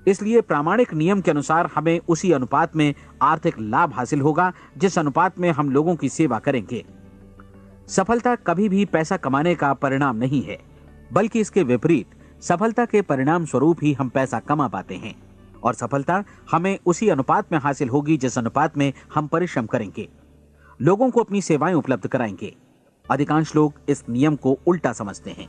इसलिए प्रामाणिक नियम के अनुसार हमें उसी अनुपात में आर्थिक लाभ हासिल होगा जिस अनुपात में हम लोगों की सेवा करेंगे। सफलता कभी भी पैसा कमाने का परिणाम नहीं है, बल्कि इसके विपरीत सफलता के परिणाम स्वरूप ही हम पैसा कमा पाते हैं, और सफलता हमें उसी अनुपात में हासिल होगी जिस अनुपात में हम परिश्रम करेंगे, लोगों को अपनी सेवाएं उपलब्ध कराएंगे। अधिकांश लोग इस नियम को उल्टा समझते हैं।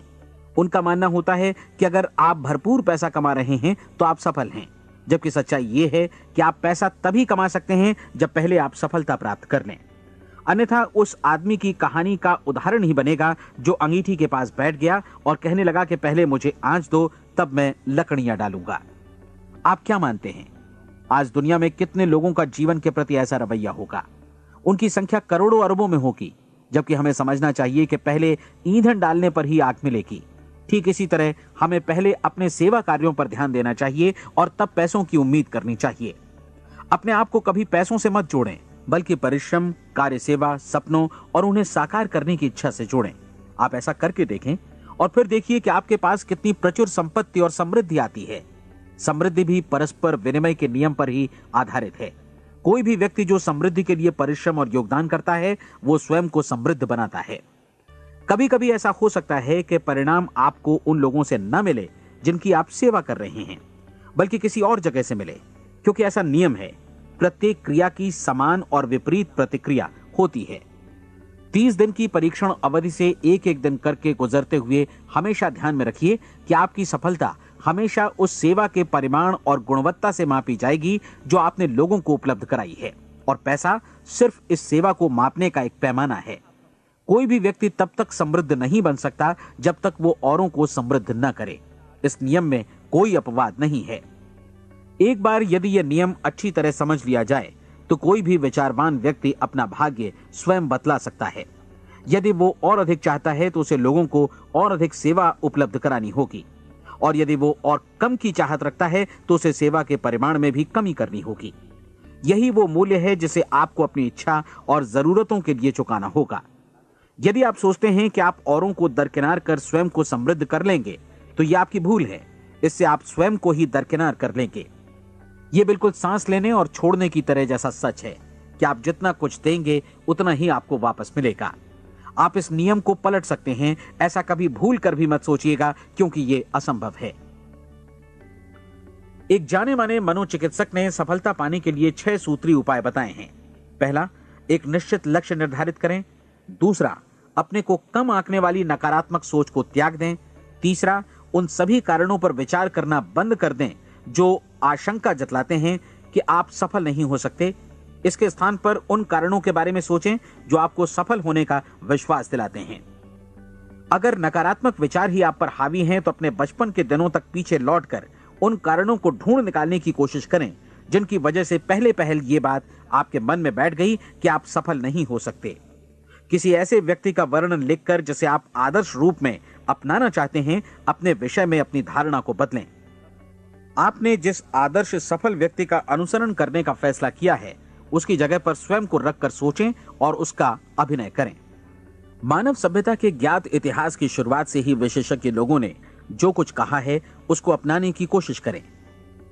उनका मानना होता है कि अगर आप भरपूर पैसा कमा रहे हैं तो आप सफल हैं, जबकि सच्चाई ये है कि आप पैसा तभी कमा सकते हैं जब पहले आप सफलता प्राप्त कर लें। अन्यथा उस आदमी की कहानी का उदाहरण ही बनेगा जो अंगीठी के पास बैठ गया और कहने लगा कि पहले मुझे आंच दो, तब मैं लकड़ियां डालूंगा। आप क्या मानते हैं, आज दुनिया में कितने लोगों का जीवन के प्रति ऐसा रवैया होगा? उनकी संख्या करोड़ों अरबों में होगी, जबकि हमें समझना चाहिए कि पहले ईंधन डालने पर ही आग मिलेगी। ठीक इसी तरह हमें पहले अपने सेवा कार्यों पर ध्यान देना चाहिए और तब पैसों की उम्मीद करनी चाहिए। अपने आप को कभी पैसों से मत जोड़ें, बल्कि परिश्रम, कार्य सेवा, सपनों और उन्हें साकार करने की इच्छा से जोड़ें। आप ऐसा करके देखें और फिर देखिए कि आपके पास कितनी प्रचुर संपत्ति और समृद्धि आती है। समृद्धि भी परस्पर विनिमय के नियम पर ही आधारित है। कोई भी व्यक्ति जो समृद्धि के लिए परिश्रम और योगदान करता है, वो स्वयं को समृद्ध बनाता है। कभी कभी ऐसा हो सकता है कि परिणाम आपको उन लोगों से न मिले जिनकी आप सेवा कर रहे हैं, बल्कि किसी और जगह से मिले, क्योंकि ऐसा नियम है, प्रत्येक क्रिया की समान और विपरीत प्रतिक्रिया होती है। 30 दिन की परीक्षण अवधि से एक एक दिन करके गुजरते हुए हमेशा ध्यान में रखिए कि आपकी सफलता हमेशा उस सेवा के परिमाण और गुणवत्ता से मापी जाएगी जो आपने लोगों को उपलब्ध कराई है, और पैसा सिर्फ इस सेवा को मापने का एक पैमाना है। कोई भी व्यक्ति तब तक समृद्ध नहीं बन सकता जब तक वो औरों को समृद्ध न करे। इस नियम में कोई अपवाद नहीं है। एक बार यदि यह नियम अच्छी तरह समझ लिया जाए तो कोई भी विचारवान व्यक्ति अपना भाग्य स्वयं बतला सकता है। यदि वो और अधिक चाहता है तो उसे लोगों को और अधिक सेवा उपलब्ध करानी होगी, और यदि वो और कम की चाहत रखता है तो उसे सेवा के परिमाण में भी कमी करनी होगी। यही वो मूल्य है जिसे आपको अपनी इच्छा और जरूरतों के लिए चुकाना होगा। यदि आप सोचते हैं कि आप औरों को दरकिनार कर स्वयं को समृद्ध कर लेंगे तो यह आपकी भूल है। इससे आप स्वयं को ही दरकिनार कर लेंगे। यह बिल्कुल सांस लेने और छोड़ने की तरह जैसा सच है कि आप जितना कुछ देंगे उतना ही आपको वापस मिलेगा। आप इस नियम को पलट सकते हैं, ऐसा कभी भूल कर भी मत सोचिएगा, क्योंकि यह असंभव है। एक जाने माने मनोचिकित्सक ने सफलता पाने के लिए 6 सूत्री उपाय बताए हैं। पहला, एक निश्चित लक्ष्य निर्धारित करें। दूसरा, अपने को कम आंकने वाली नकारात्मक सोच को त्याग दें। तीसरा, उन सभी कारणों पर विचार करना बंद कर दें जो आशंका जतलाते हैं कि आप सफल नहीं हो सकते। इसके स्थान पर उन कारणों के बारे में सोचें जो आपको सफल होने का विश्वास दिलाते हैं। अगर नकारात्मक विचार ही आप पर हावी हैं तो अपने बचपन के दिनों तक पीछे लौटकर उन कारणों को ढूंढ निकालने की कोशिश करें जिनकी वजह से पहले पहल ये बात आपके मन में बैठ गई कि आप सफल नहीं हो सकते। किसी ऐसे व्यक्ति का वर्णन लिखकर जिसे आप आदर्श रूप में अपनाना चाहते हैं, अपने विषय में अपनी धारणा को बदलें। आपने जिस आदर्श सफल व्यक्ति का अनुसरण करने का फैसला किया है उसकी जगह पर स्वयं को रखकर सोचें और उसका अभिनय करें। मानव सभ्यता के ज्ञात इतिहास की शुरुआत से ही विशेषज्ञ लोगों ने जो कुछ कहा है उसको अपनाने की कोशिश करें।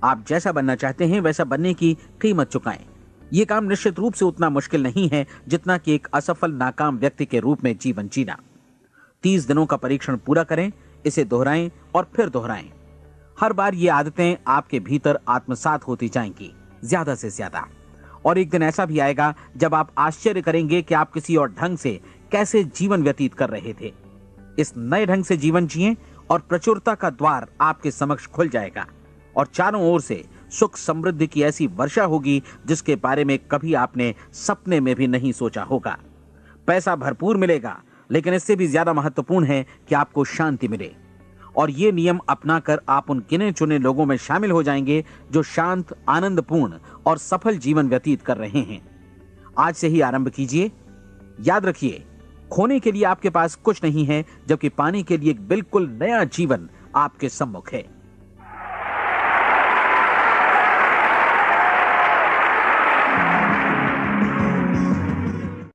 आप जैसा बनना चाहते हैं वैसा बनने की कीमत चुकाएं। यह काम निश्चित रूप से उतना मुश्किल नहीं है जितना कि एक असफल नाकाम व्यक्ति के रूप में जीवन जीना। 30 दिनों का परीक्षण पूरा करें, इसे दोहराएं और फिर दोहराएं। हर बार ये आदतें आपके भीतर आत्मसात होती जाएंगी, ज्यादा से ज्यादा। और एक दिन ऐसा भी आएगा जब आप आश्चर्य करेंगे कि आप किसी और ढंग से कैसे जीवन व्यतीत कर रहे थे। इस नए ढंग से जीवन जिएं और प्रचुरता का द्वार आपके समक्ष खुल जाएगा और चारों ओर से सुख समृद्धि की ऐसी वर्षा होगी जिसके बारे में कभी आपने सपने में भी नहीं सोचा होगा। पैसा भरपूर मिलेगा, लेकिन इससे भी ज्यादा महत्वपूर्ण है कि आपको शांति मिले। और ये नियम अपनाकर आप उन गिने चुने लोगों में शामिल हो जाएंगे जो शांत, आनंदपूर्ण और सफल जीवन व्यतीत कर रहे हैं। आज से ही आरंभ कीजिए। याद रखिए, खोने के लिए आपके पास कुछ नहीं है, जबकि पाने के लिए एक बिल्कुल नया जीवन आपके सम्मुख है।